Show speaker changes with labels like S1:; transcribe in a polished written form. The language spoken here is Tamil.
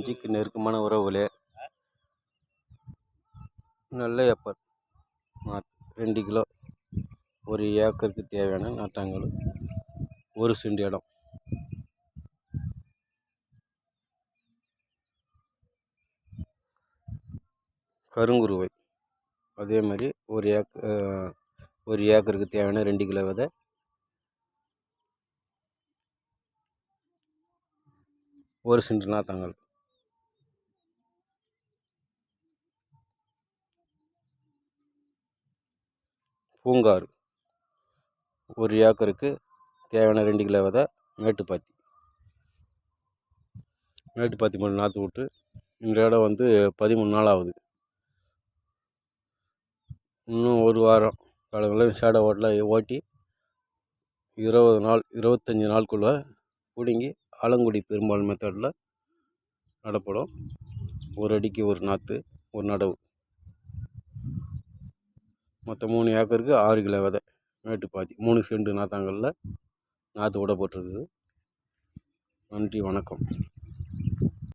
S1: நெஞ்சுக்கு நெருக்கமான உறவுகளே, நல்ல ஏப்பர் 2 கிலோ, 1 ஏக்கருக்கு தேவையான நாற்றாங்கல், 1 சென்ட் இடம். கருங்குருவை அதே மாதிரி 1 ஏக்கருக்கு தேவையான 2 கிலோ விதை, 1 சென்ட் நாற்றாங்கல். பூங்காறு 1 ஏக்கருக்கு தேவையான 2 கிலோ விதை, மேட்டுப்பாத்தி மட்டும் நாற்று விட்டு இந்த இடம் வந்து 13 நாள் ஆகுது. இன்னும் 1 வாரம் காலங்களில் சேடை ஓட்டி 20 நாள் 25 நாளுக்குள்ளே பிடுங்கி ஆலங்குடி பெரும்பால் மெத்தடில் நடப்படும். 1 அடிக்கு 1 நாற்று, 1 நடவு. மொத்தம் 3 ஏக்கருக்கு 6 கிலோ விதை, மேட்டுப்பாத்தி 3 சென்ட் நாற்றாங்கல்ல நாற்று விடப்பட்டிருக்குது. நன்றி, வணக்கம்.